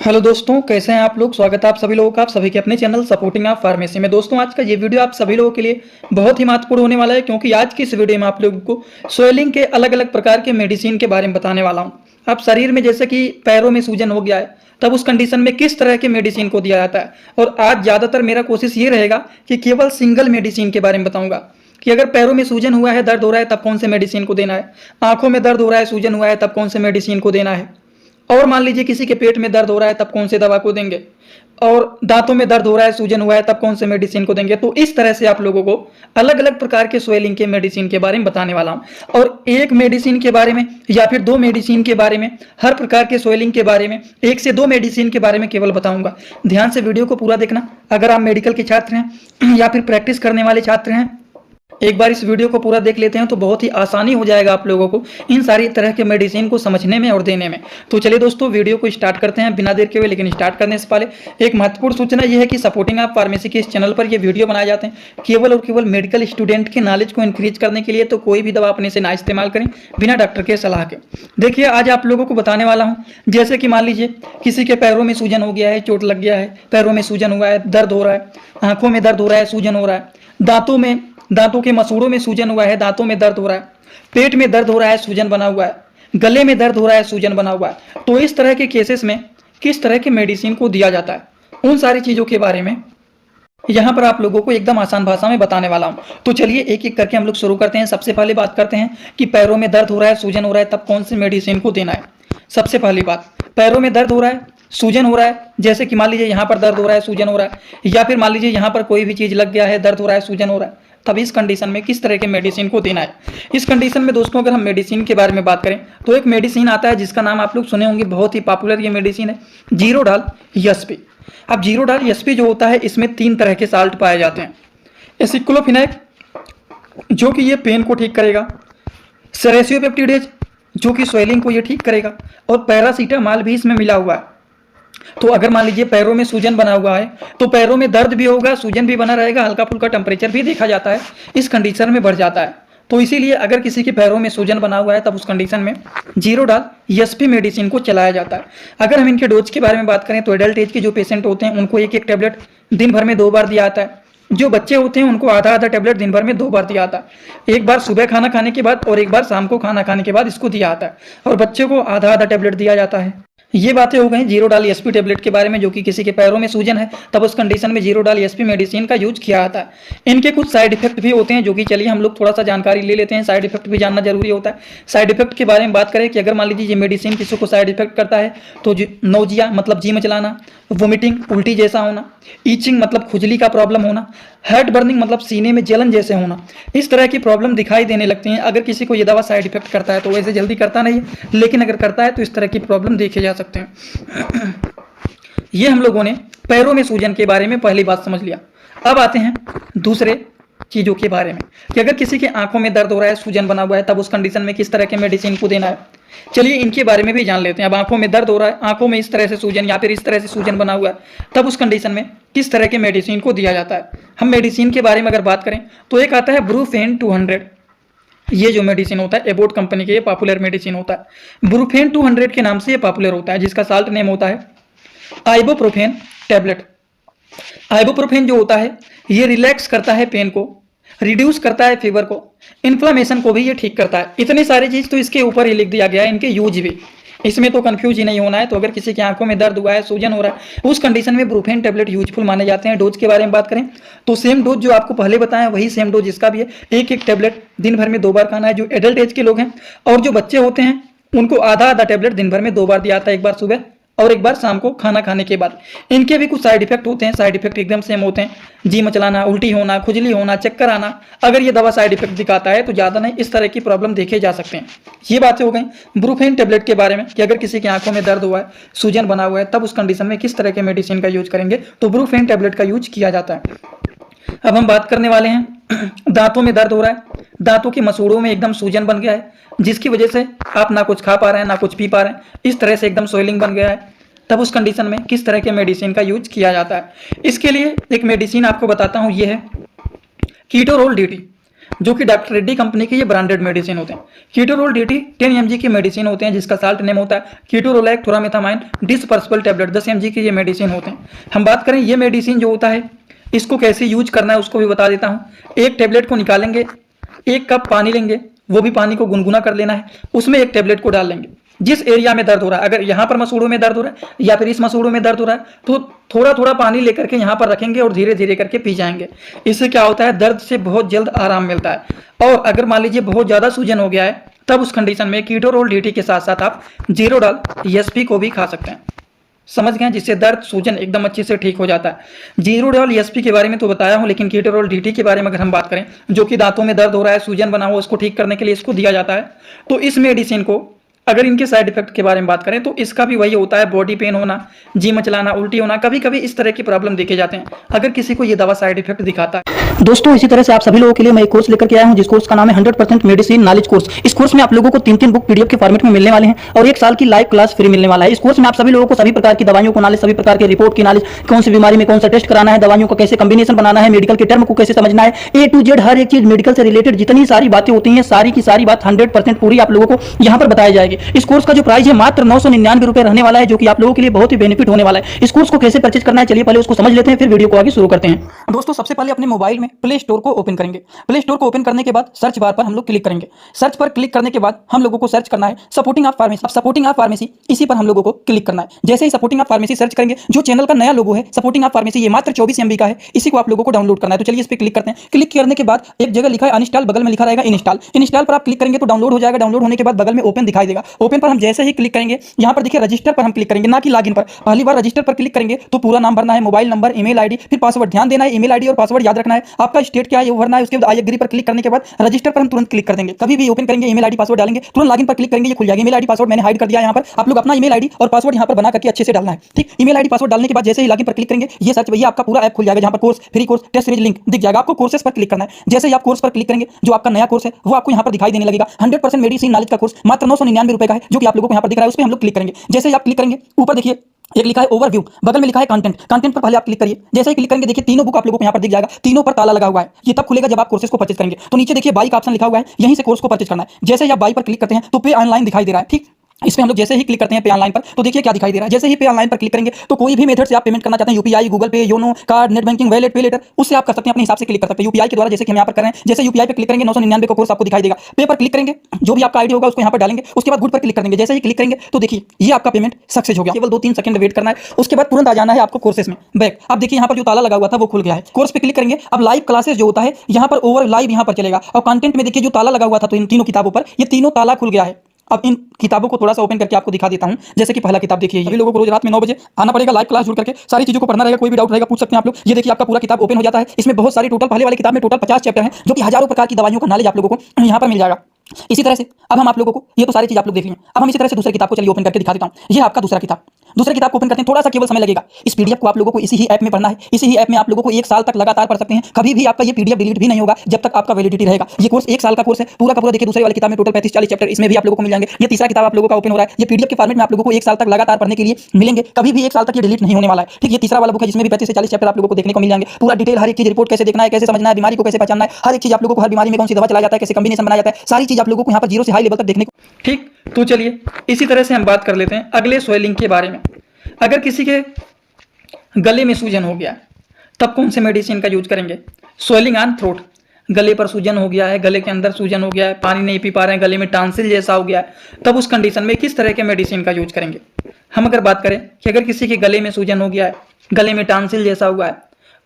Hello दोस्तों, कैसे हैं आप लोग। स्वागत है आप सभी लोगों का, आप सभी के अपने चैनल सपोर्टिंग आप फार्मेसी में। दोस्तों, आज का ये वीडियो आप सभी लोगों के लिए बहुत ही महत्वपूर्ण होने वाला है, क्योंकि आज की इस वीडियो में आप लोगों को स्वेलिंग के अलग अलग प्रकार के मेडिसिन के बारे में बताने वाला हूं। आप शरीर में जैसे कि पैरों में सूजन हो गया है, तब उस कंडीशन में किस तरह के मेडिसिन को दिया जाता है। और आज ज़्यादातर मेरा कोशिश ये रहेगा कि केवल सिंगल मेडिसिन के बारे में बताऊंगा कि अगर पैरों में सूजन हुआ है, दर्द हो रहा है, तब कौन से मेडिसिन को देना है। आंखों में दर्द हो रहा है, सूजन हुआ है, तब कौन से मेडिसिन को देना है। और मान लीजिए किसी के पेट में दर्द हो रहा है, तब कौन से दवा को देंगे। और दांतों में दर्द हो रहा है, सूजन हुआ है, तब कौन से मेडिसिन को देंगे। तो इस तरह से आप लोगों को अलग अलग प्रकार के स्वेलिंग के मेडिसिन के बारे में बताने वाला हूं। और एक मेडिसिन के बारे में या फिर दो मेडिसिन के बारे में, हर प्रकार के स्वेलिंग के बारे में एक से दो मेडिसिन के बारे में केवल बताऊंगा। ध्यान से वीडियो को पूरा देखना। अगर आप मेडिकल के छात्र हैं या फिर प्रैक्टिस करने वाले छात्र हैं, एक बार इस वीडियो को पूरा देख लेते हैं तो बहुत ही आसानी हो जाएगा आप लोगों को इन सारी तरह के मेडिसिन को समझने में और देने में। तो चलिए दोस्तों, वीडियो को स्टार्ट करते हैं बिना देर के हुए। लेकिन स्टार्ट करने से पहले एक महत्वपूर्ण सूचना यह है कि सपोर्टिंग आप फार्मेसी के इस चैनल पर ये वीडियो बनाए जाते हैं केवल और केवल मेडिकल स्टूडेंट के नॉलेज को इंक्रीज करने के लिए। तो कोई भी दवा अपने से ना इस्तेमाल करें बिना डॉक्टर के सलाह के। देखिए, आज आप लोगों को बताने वाला हूँ, जैसे कि मान लीजिए किसी के पैरों में सूजन हो गया है, चोट लग गया है, पैरों में सूजन हुआ है, दर्द हो रहा है, आंखों में दर्द हो रहा है, सूजन हो रहा है, दांतों के मसूड़ों में सूजन हुआ है, दांतों में दर्द हो रहा है, पेट में दर्द हो रहा है, सूजन बना हुआ है, गले में दर्द हो रहा है, सूजन बना हुआ है। तो इस तरह के केसेस में किस तरह के मेडिसिन को दिया जाता है, उन सारी चीजों के बारे में यहाँ पर आप लोगों को एकदम आसान भाषा में बताने वाला हूँ। तो चलिए एक एक करके हम लोग शुरू करते हैं। सबसे पहले बात करते हैं कि पैरों में दर्द हो रहा है, सूजन हो रहा है, तब कौन सी मेडिसिन को देना है। सबसे पहली बात, पैरों में दर्द हो रहा है, सूजन हो रहा है, जैसे कि मान लीजिए यहाँ पर दर्द हो रहा है, सूजन हो रहा है, या फिर मान लीजिए यहाँ पर कोई भी चीज लग गया है, दर्द हो रहा है, सूजन हो रहा है, तब इस कंडीशन में किस तरह के मेडिसिन को देना है। इस कंडीशन में दोस्तों, अगर हम मेडिसिन के बारे में बात करें तो एक मेडिसिन आता है जिसका नाम आप लोग सुने होंगे, बहुत ही पॉपुलर ये मेडिसिन है, जीरोडाल एसपी। अब जीरोडाल एसपी जो होता है, इसमें 3 तरह के साल्ट पाए जाते हैं। एसिक्लोफिनेक जो कि ये पेन को ठीक करेगा, सेरेसियोपेप्टिडेज जो कि स्वेलिंग को ये ठीक करेगा, और पैरासीटामॉल भी इसमें मिला हुआ है। तो अगर मान लीजिए पैरों में सूजन बना हुआ है, तो पैरों में दर्द भी होगा, सूजन भी बना रहेगा, हल्का फुल्का टेम्परेचर भी देखा जाता है, इस कंडीशन में बढ़ जाता है। तो इसीलिए अगर किसी के पैरों में सूजन बना हुआ है, तब उस कंडीशन में जीरोडाल एसपी मेडिसिन को चलाया जाता है। अगर हम इनके डोज के बारे में बात करें तो एडल्ट एज के जो पेशेंट होते हैं उनको एक एक टेबलेट दिन भर में 2 बार दिया जाता है। जो बच्चे होते हैं उनको आधा आधा टेबलेट दिन भर में 2 बार दिया जाता है। एक बार सुबह खाना खाने के बाद और एक बार शाम को खाना खाने के बाद इसको दिया जाता है, और बच्चे को आधा आधा टेबलेट दिया जाता है। ये बातें हो गई जीरोडाल एसपी टेबलेट के बारे में, जो कि किसी के पैरों में सूजन है तब उस कंडीशन में जीरोडाल एसपी मेडिसिन का यूज किया जाता है। इनके कुछ साइड इफेक्ट भी होते हैं, जो कि चलिए हम लोग थोड़ा सा जानकारी ले लेते हैं। साइड इफेक्ट भी जानना जरूरी होता है। साइड इफेक्ट के बारे में बात करें कि अगर मान लीजिए ये मेडिसिन किसी को साइड इफेक्ट करता है तो नौजिया मतलब जी मचलाना, वोमिटिंग उल्टी जैसा होना, ईचिंग मतलब खुजली का प्रॉब्लम होना, हार्ट बर्निंग मतलब सीने में जलन जैसे होना, इस तरह की प्रॉब्लम दिखाई देने लगती हैं। अगर किसी को ये दवा साइड इफेक्ट करता है तो वैसे जल्दी करता नहीं है, लेकिन अगर करता है तो इस तरह की प्रॉब्लम देखे जा सकते हैं। ये हम लोगों ने पैरों में सूजन के बारे में पहली बात समझ लिया। अब आते हैं दूसरे चीजों के बारे में कि अगर किसी के आंखों में दर्द हो रहा है, सूजन बना हुआ है, तब उस कंडीशन में किस तरह के मेडिसिन को देना है। चलिए इनके बारे में भी जान लेते हैं। अब आंखों में दर्द हो रहा है, आंखों में इस तरह से सूजन या फिर इस तरह से सूजन बना हुआ है, तब उस कंडीशन में किस तरह के मेडिसिन को दिया जाता है। हम मेडिसिन के बारे में अगर बात करें तो एक आता है ब्रूफेन 200। ये जो मेडिसिन होता है एबोट कंपनी के, ये पॉपुलर मेडिसिन होता है। ब्रूफेन 200 के नाम से ये पॉपुलर होता है, जिसका साल्ट नेम होता है आइबोप्रोफेन टैबलेट। आइबोप्रोफेन जो होता है ये रिलैक्स करता है पेन को, रिड्यूस करता है फीवर को, इन्फ्लामेशन को भी ये ठीक करता है। इतनी सारी चीज तो इसके ऊपर ही लिख दिया गया है, इनके यूज भी, इसमें तो कंफ्यूज ही नहीं होना है। तो अगर किसी की आंखों में दर्द हुआ है, सूजन हो रहा है, उस कंडीशन में ब्रूफेन टैबलेट यूजफुल माने जाते हैं। डोज के बारे में बात करें तो सेम डोज जो आपको पहले बताया वही सेम डोज इसका भी है। एक एक टैबलेट दिन भर में 2 बार खाना है, जो एडल्ट एज के लोग हैं। और जो बच्चे होते हैं उनको आधा आधा टैबलेट दिन भर में 2 बार दिया जाता है, एक बार सुबह और एक बार शाम को खाना खाने के बाद। इनके भी कुछ साइड इफेक्ट होते हैं, साइड इफेक्ट एकदम सेम होते हैं, जी मचलाना, उल्टी होना, खुजली होना, चक्कर आना। अगर ये दवा साइड इफेक्ट दिखाता है तो ज़्यादा नहीं, इस तरह की प्रॉब्लम देखे जा सकते हैं। ये बातें हो गई ब्रूफेन टेबलेट के बारे में कि अगर किसी की आंखों में दर्द हुआ है, सूजन बना हुआ है, तब उस कंडीशन में किस तरह के मेडिसिन का यूज करेंगे, तो ब्रूफेन टेबलेट का यूज किया जाता है। अब हम बात करने वाले हैं दांतों में दर्द हो रहा है, दांतों के मसूड़ों में एकदम सूजन बन गया है, जिसकी वजह से आप ना कुछ खा पा रहे हैं ना कुछ पी पा रहे हैं, इस तरह से एकदम स्वेलिंग बन गया है, तब उस कंडीशन में किस तरह के मेडिसिन का यूज किया जाता है। इसके लिए एक मेडिसिन आपको बताता हूं, ये है कीटोरोल डीटी। जो कि डॉक्टर रेड्डी कंपनी के ये ब्रांडेड मेडिसिन होते हैं। कीटोरोल डीटी 10 mg की मेडिसिन होते हैं, जिसका साल्ट नेम होता है कीटोरोलैक थोरामेथामाइन डिसपर्सिबल टैबलेट। 10 mg की ये मेडिसिन होते हैं। हम बात करें ये मेडिसिन जो होता है इसको कैसे यूज करना है उसको भी बता देता हूँ। एक टैबलेट को निकालेंगे, 1 कप पानी लेंगे, वो भी पानी को गुनगुना कर लेना है, उसमें एक टैबलेट को डाल लेंगे। जिस एरिया में दर्द हो रहा है, अगर यहाँ पर मसूड़ों में दर्द हो रहा है या फिर इस मसूड़ों में दर्द हो रहा है, तो थोड़ा थोड़ा पानी लेकर के यहाँ पर रखेंगे और धीरे धीरे करके पी जाएंगे। इससे क्या होता है, दर्द से बहुत जल्द आराम मिलता है। और अगर मान लीजिए बहुत ज़्यादा सूजन हो गया है, तब उस कंडीशन में कीटोरोल डीटी के साथ साथ आप जीरोडाल एसपी को भी खा सकते हैं। समझ गए, जिससे दर्द सूजन एकदम अच्छे से ठीक हो जाता है। जीरोडाल एसपी के बारे में तो बताया हूं, लेकिन कीटोरोल डीटी के बारे में अगर हम बात करें, जो कि दांतों में दर्द हो रहा है, सूजन बना हुआ, उसको ठीक करने के लिए इसको दिया जाता है। तो इस मेडिसिन को अगर इनके साइड इफेक्ट के बारे में बात करें तो इसका भी वही होता है, बॉडी पेन होना, जी मचलाना, उल्टी होना, कभी कभी इस तरह की प्रॉब्लम देखे जाते हैं अगर किसी को ये दवा साइड इफेक्ट दिखाता है। दोस्तों इसी तरह से आप सभी लोगों के लिए मैं एक कोर्स लेकर के आया हूं, जिस कोर्स का नाम है 100% मेडिसिन नॉलेज कोर्स। इस कोर्स में आप लोगों को 3 बुक पीडीएफ के फॉर्मेट में मिलने वाले हैं और 1 साल की लाइव क्लास फ्री मिलने वाला है। इस कोर्स में आप सभी लोगों को सभी प्रकार की दवाइयों को नॉलेज, सभी प्रकार के रिपोर्ट की नॉलेज, कौन सी बीमारी में कौन सा टेस्ट कराना है, दवाइयों का कैसे कॉम्बिनेशन बनाना है, मेडिकल के टर्म को कैसे समझना है, A to Z हर एक चीज मेडिकल से रिलेटेड जितनी सारी बातें होती हैं, सारी की सारी बात 100% पूरी आप लोगों को यहाँ पर बताई जाएगी। इस कोर्स का जो प्राइस है मात्र 999 रुपए रहने वाला है, जो कि आप लोगों के लिए बहुत ही बेनिफिट होने वाला है। इस कोर्स को कैसे परचेज करना है, चलिए पहले उसको समझ लेते हैं, फिर वीडियो को आगे शुरू करते हैं। दोस्तों सबसे पहले अपने मोबाइल में प्ले स्टोर को ओपन करेंगे। प्ले स्टोर को ओपन करने के बाद सर्च बार पर हम लोग क्लिक करेंगे। सर्च पर क्लिक करने के बाद हम लोगों को सर्च करना है supporting of pharmacy. Supporting of pharmacy इसी पर हम लोगों को क्लिक करना है। जैसे ही सपोर्टिंग ऑफ फार्मेसी सर्च करेंगे, जो चैनल का नया लोगो है सपोर्टिंग ऑफ फार्मेसी, ये मात्र 24 MB का है, इसी को आप लोगों को डाउनलोड करना है। तो चलिए इस पर क्लिक करते हैं। क्लिक करने के बाद एक जगह लिखा है अनइंस्टॉल, बगल में लिखा रहेगा इंस्टॉल। इंस्टॉल पर आप क्लिक करेंगे तो डाउनलोड हो जाएगा। डाउनलोड होने के बाद बगल में ओपन दिखाई देगा। ओपन पर हम जैसे ही क्लिक करेंगे, यहाँ पर देखिए रजिस्टर पर हम क्लिक करेंगे, ना कि लॉगिन पर। पहली बार रजिस्टर पर क्लिक करेंगे तो पूरा नाम भरना है, मोबाइल नंबर, ईमेल आईडी, फिर पासवर्ड। ध्यान देना है ईमेल आईडी और पासवर्ड याद रखना है। आपका स्टेट क्या है वो भरना है। उसके बाद आई एग्री पर क्लिक करने के बाद रजिस्टर पर हम तुरंत क्लिक कर देंगे। कभी भी ओपन करेंगे ईमेल आईडी पासवर्ड डालेंगे, तुरंत लॉगिन पर क्लिक करेंगे, ये खुल जाएगा। ईमेल आईडी पासवर्ड मैंने हाइड कर दिया यहाँ पर। आप लोग अपना ईमेल आईडी और पासवर्ड यहाँ पर बना करके अच्छे से डालना है, ठीक। ईमेल आईडी पासवर्ड डालने के बाद जैसे ही लॉगिन पर क्लिक करेंगे, ये सर्च भैया आपका पूरा ऐप खुल जाएगा, जहाँ पर course, free course, test series link दिख जाएगा। आपको कोर्सेस पर क्लिक करना है। जैसे ही आप कोर्स पर क्लिक करेंगे, जो आपका नया कोर्स है वो आपको यहाँ पर दिखाई देने लगेगा। 100% मेडिसिन नॉलेज का कोर्स मात्र 999 रुपए का है, जो कि आप लोगों को यहाँ पर दिख रहा है। उस पर हम लोग क्लिक करेंगे। जैसे ही आप क्लिक करेंगे, ऊपर देखिए एक लिखा है ओवरव्यू, बगल में लिखा है कंटेंट। कंटेंट पर पहले आप क्लिक करिए। जैसे ही क्लिक करेंगे, देखिए तीनों बुक आप लोगों को यहाँ पर दिख जाएगा। तीनों पर ताला लगा हुआ है। ये तब खुलेगा जब आप कोर्सेज को परचेज करेंगे। तो नीचे देखिए बाई का ऑप्शन लिखा हुआ है, यहीं से कोर्स को परचेज करना है। जैसे ही आप बाई पर क्लिक करते हैं तो पे ऑनलाइन दिखाई दे रहा है, ठीक। इस पे हम लोग जैसे ही क्लिक करते हैं पे ऑनलाइन पर, तो देखिए क्या दिखाई दे रहा है। जैसे ही पे ऑनलाइन पर क्लिक करेंगे तो कोई भी मेथड से आप पेमेंट करना चाहते हैं, यूपीआई, गूगल पे, YONO, card, net banking, wallet, पे लेटर, उससे आप कर सकते हैं। अपने हिसाब से क्लिक कर सकते हैं यूपीआई के द्वारा, जैसे कि हम यहाँ पर कर रहे हैं। जैसे यूपीआई पे क्लिक करेंगे 999 का कोर्स आपको दिखाई देगा। पे पर क्लिक करेंगे, जो भी आपका आईडी होगा उसको यहाँ पर डालेंगे। उसके बाद गुड पर क्लिक कर देंगे। जैसे ही क्लिक करेंगे तो देखिए ये आपका पेमेंट सक्सेस हो गया। केवल 2-3 सेकंड वेट करना है, उसके बाद तुरंत आ जाना है आपको कोर्सेज में बैक। अब देखिए यहाँ पर जो ताला लगा हुआ था वो खुल गया है। कोर्स पे क्लिक करेंगे, अब लाइव क्लासेस जो होता है यहाँ पर ओवर लाइव यहाँ पर चलेगा। और कंटेंट में देखिए जो ताला लगा हुआ था, तो इन तीनों किताबों पर ये तीनों ताला खुल गया है। अब इन किताबों को थोड़ा सा ओपन करके आपको दिखा देता हूं। जैसे कि पहला किताब देखिए, सभी लोगों को रोज रात में 9 बजे आना पड़ेगा, लाइव क्लास जुड़ करके सारी चीजों को पढ़ना रहेगा। कोई भी डाउट रहेगा पूछ सकते हैं आप लोग। ये देखिए आपका पूरा किताब ओपन हो जाता है। इसमें बहुत सारी टोटल, पहले वाली किताब में टोटल 50 चैप्टर हैं, जो कि हजारों प्रकार की दवाइयों का नॉलेज आप लोगों को यहाँ पर मिल जाएगा। इसी तरह से अब हम आप लोगों को, ये तो सारी चीज आप लोग देख लें, अब हम इसी तरह से दूसरी किताब को चलिए ओपन करके दिखा देता हूं। ये आपका दूसरा किताब। दूसरी किताब को ओपन करते हैं, थोड़ा सा केवल समय लगेगा। इस पीडीएफ को आप लोगों को इसी ही ऐप में पढ़ना है। इसी ही ऐप में आप लोगों को 1 साल तक लगातार पढ़ सकते हैं। कभी भी आपका ये पीडीएफ डिलीट भी नहीं होगा जब तक आपका वैलिडिटी रहेगा। ये कोर्स 1 साल का कोर्स है पूरा का पूरा। देखिए दूसरी वाली किताब में टोटल 35-40 चैप्टर इसमें भी आप लोगों को मिल जाएंगे। ये तीसरा किताब आप लोगों का ओपन हो रहा है। ये पीडीएफ के फॉर्मेट में आप लोगों को 1 साल तक लगातार पढ़ने के लिए मिलेंगे। कभी भी 1 साल तक ये डिलीट नहीं होने वाला है, ठीक। ये तीसरा वाला बुक है जिसमें भी 35 से 40 चैप्टर आप लोगों को देखने को मिल जाएंगे। पूरा डिटेल हर एक चीज, रिपोर्ट कैसे देखना है, कैसे समझना है, बीमारी को कैसे पहचानना है, हर एक चीज आप लोगों को, हर बीमारी में कौन सी दवा चलाया जाता है, कैसे कॉम्बिनेशन बनाया जाता है, सारी चीज आप लोगों को यहाँ पर 0 से हाई लेवल तक देखने को, ठीक। तो चलिए इसी तरह से हम बात कर लेते हैं अगले स्वेलिंग के बारे में। अगर किसी के गले में सूजन हो गया तब कौन से मेडिसिन का यूज करेंगे। स्वेलिंग ऑन थ्रोट, गले पर सूजन हो गया है, गले के अंदर सूजन हो गया है, पानी नहीं पी पा रहे हैं, गले में टांसिल जैसा हो गया है, तब उस कंडीशन में किस तरह के मेडिसिन का यूज करेंगे। हम अगर बात करें कि अगर किसी के गले में सूजन हो गया है, गले में टांसिल जैसा हुआ है,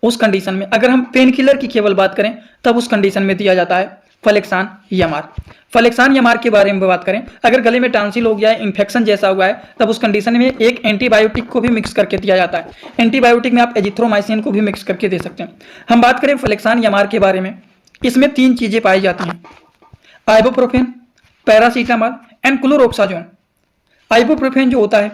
उस कंडीशन में अगर हम पेन किलर की केवल बात करें तब उस कंडीशन में दिया जाता है फ्लेक्सान एमआर। फ्लेक्सान एमआर के बारे में बात करें, अगर गले में टांसिल हो गया है, इन्फेक्शन जैसा हुआ है, तब उस कंडीशन में एक एंटीबायोटिक को भी मिक्स करके दिया जाता है। एंटीबायोटिक में आप एजिथ्रोमाइसिन को भी मिक्स करके दे सकते हैं। हम बात करें फ्लेक्सान एमआर के बारे में, इसमें 3 चीजें पाई जाती हैं, आइबुप्रोफेन, पैरासीटामॉल एंड क्लोरोक्साजोन। आइबुप्रोफेन जो होता है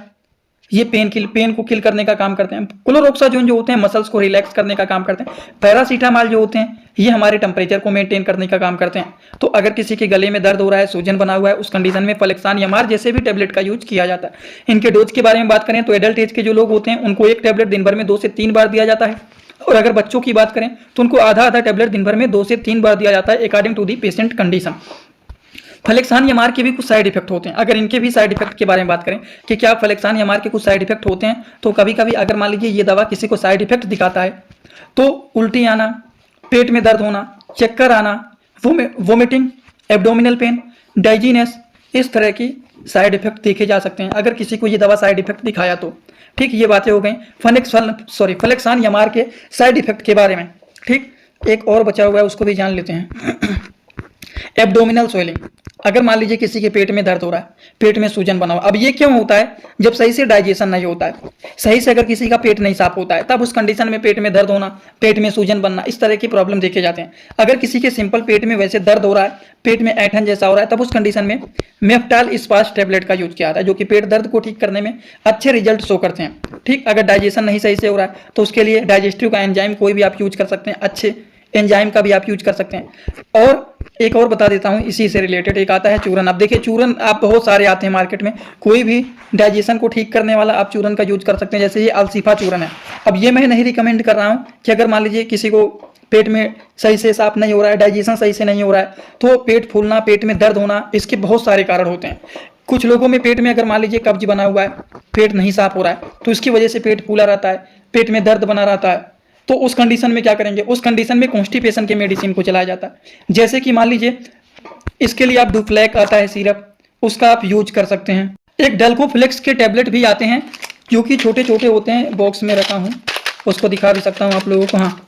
ये पेन को किल करने का काम करते हैं। क्लोरोक्साजोन जो होते हैं मसल्स को रिलैक्स करने का काम करते हैं। पैरासीटामॉल जो होते हैं ये हमारे टेम्परेचर को मेंटेन करने का काम करते हैं। तो अगर किसी के गले में दर्द हो रहा है, सूजन बना हुआ है, उस कंडीशन में फ्लेक्सान एमआर जैसे भी टेबलेट का यूज किया जाता है। इनके डोज के बारे में बात करें तो एडल्ट एज के जो लोग होते हैं उनको एक टेबलेट दिन भर में 2 से 3 बार दिया जाता है, और अगर बच्चों की बात करें तो उनको आधा टेबलेट दिन भर में 2 से 3 बार दिया जाता है according to the patient condition. Flexon MR के भी कुछ साइड इफेक्ट होते हैं। अगर इनके भी साइड इफेक्ट के बारे में बात करें कि क्या फ्लेक्सान एमआर के कुछ साइड इफेक्ट होते हैं, तो कभी कभी अगर मान लीजिए ये दवा किसी को साइड इफेक्ट दिखाता है तो उल्टी आना, पेट में दर्द होना, चक्कर आना, वोमिटिंग, एब्डोमिनल पेन, डाइजीनेस, इस तरह की साइड इफेक्ट देखे जा सकते हैं अगर किसी को ये दवा साइड इफेक्ट दिखाया तो। ठीक, ये बातें हो गई फ्लेक्सान एमआर के साइड इफेक्ट के बारे में। ठीक, एक और बचा हुआ है उसको भी जान लेते हैं। एब्डोमिनल स्वेलिंग, अगर मान लीजिए किसी के पेट में दर्द हो रहा है, पेट में सूजन बना हुआ, अब ये क्यों होता है? जब सही से डाइजेशन नहीं होता है, सही से अगर किसी का पेट नहीं साफ होता है, तब उस कंडीशन में पेट में दर्द होना, पेट में सूजन बनना, इस तरह की प्रॉब्लम देखे जाते हैं। अगर किसी के सिंपल पेट में वैसे दर्द हो रहा है, पेट में ऐठन जैसा हो रहा है, तब उस कंडीशन में मेफ्टाल इस्पास टेबलेट का यूज किया जाता है, जो कि पेट दर्द को ठीक करने में अच्छे रिजल्ट शो करते हैं। ठीक, अगर डाइजेशन नहीं सही से हो रहा है तो उसके लिए डाइजेस्टिव का एंजाइम कोई भी आप यूज कर सकते हैं, अच्छे एंजाइम का भी आप यूज कर सकते हैं। और एक और बता देता हूं इसी से रिलेटेड, एक आता है चूरन। अब देखिए चूरन आप बहुत सारे आते हैं मार्केट में, कोई भी डाइजेशन को ठीक करने वाला आप चूरन का यूज कर सकते हैं, जैसे ये अल्सीफा चूरन है। अब ये मैं नहीं रिकमेंड कर रहा हूं कि अगर मान लीजिए किसी को पेट में सही से साफ नहीं हो रहा है, डाइजेशन सही से नहीं हो रहा है, तो पेट फूलना, पेट में दर्द होना, इसके बहुत सारे कारण होते हैं। कुछ लोगों में पेट में अगर मान लीजिए कब्ज बना हुआ है, पेट नहीं साफ हो रहा है, तो इसकी वजह से पेट फूला रहता है, पेट में दर्द बना रहता है, तो उस कंडीशन में क्या करेंगे? उस कंडीशन में कॉन्स्टिपेशन के मेडिसिन को चलाया जाता है। जैसे कि मान लीजिए इसके लिए आप डुफ्लैक आता है सिरप, उसका आप यूज कर सकते हैं। एक डल्कोफ्लेक्स के टैबलेट भी आते हैं जो कि छोटे छोटे होते हैं, बॉक्स में रखा हूँ, उसको दिखा भी सकता हूँ आप लोगों को। हाँ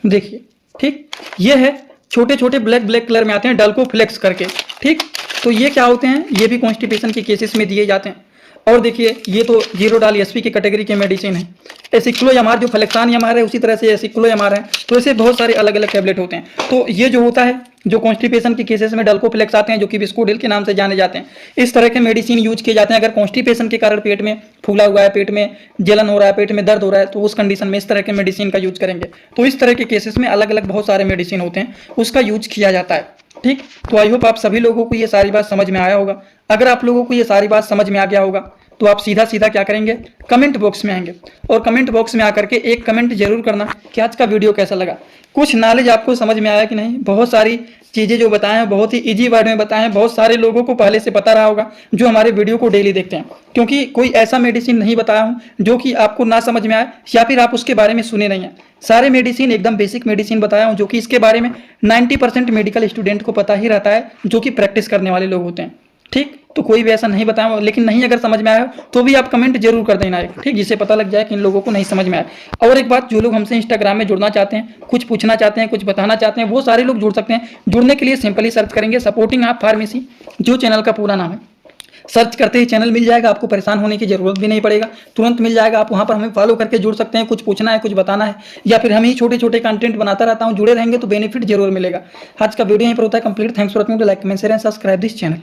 देखिए, ठीक, ये है, छोटे छोटे ब्लैक कलर में आते हैं, डल्कोफ्लेक्स करके। ठीक, तो ये क्या होते हैं? ये भी कॉन्स्टिपेशन के केसेस में दिए जाते हैं। और देखिए ये तो जीरोडाल एसपी की कैटेगरी के मेडिसिन है। एसिक्लोएमार जो फ्लेक्सान एमआर है, उसी तरह से एसिक्लोएमार है, तो ऐसे बहुत सारे अलग अलग टैबलेट होते हैं। तो ये जो होता है, जो कॉन्स्टिपेशन के केसेस में डल्कोफ्लेक्स आते हैं, जो कि बिस्कोडिल के नाम से जाने जाते हैं, इस तरह के मेडिसिन यूज किए जाते हैं। अगर कॉन्स्टिपेशन के कारण पेट में फूला हुआ है, पेट में जलन हो रहा है, पेट में दर्द हो रहा है, तो उस कंडीशन में इस तरह के मेडिसिन का यूज करेंगे। तो इस तरह के केसेस में अलग अलग बहुत सारे मेडिसिन होते हैं, उसका यूज किया जाता है। ठीक, तो आई होप आप सभी लोगों को ये सारी बात समझ में आया होगा। अगर आप लोगों को ये सारी बात समझ में आ गया होगा तो आप सीधा सीधा क्या करेंगे? कमेंट बॉक्स में आएंगे और कमेंट बॉक्स में आकर के एक कमेंट जरूर करना कि आज का वीडियो कैसा लगा, कुछ नॉलेज आपको समझ में आया कि नहीं। बहुत सारी चीज़ें जो बताएं हैं बहुत ही इजी वर्ड में बताएं हैं, बहुत सारे लोगों को पहले से पता रहा होगा जो हमारे वीडियो को डेली देखते हैं, क्योंकि कोई ऐसा मेडिसिन नहीं बताया हूँ जो कि आपको ना समझ में आए या फिर आप उसके बारे में सुने नहीं हैं। सारे मेडिसिन एकदम बेसिक मेडिसिन बताया हूँ, जो कि इसके बारे में 90% मेडिकल स्टूडेंट को पता ही रहता है, जो कि प्रैक्टिस करने वाले लोग होते हैं। ठीक, तो कोई भी ऐसा नहीं बताया, लेकिन नहीं अगर समझ में आया तो भी आप कमेंट जरूर कर देना, ठीक, जिससे पता लग जाए कि इन लोगों को नहीं समझ में आया। और एक बात, जो लोग हमसे इंस्टाग्राम में जुड़ना चाहते हैं, कुछ पूछना चाहते हैं, कुछ बताना चाहते हैं, वो सारे लोग जुड़ सकते हैं। जुड़ने के लिए सिंपली सर्च करेंगे सपोर्टिंग आप फार्मेसी, जो चैनल का पूरा नाम है। सर्च करते ही चैनल मिल जाएगा, आपको परेशान होने की जरूरत भी नहीं पड़ेगा, तुरंत मिल जाएगा। आप वहाँ पर हमें फॉलो करके जुड़ सकते हैं, कुछ पूछना है, कुछ बताना है, या फिर हम ही छोटे छोटे कंटेंट बनाता रहता हूँ, जुड़े रहेंगे तो बेनिफिट जरूर मिलेगा। आज का वीडियो यहीं पर होता है complete. Thanks for watching, like comment share and subscribe this channel.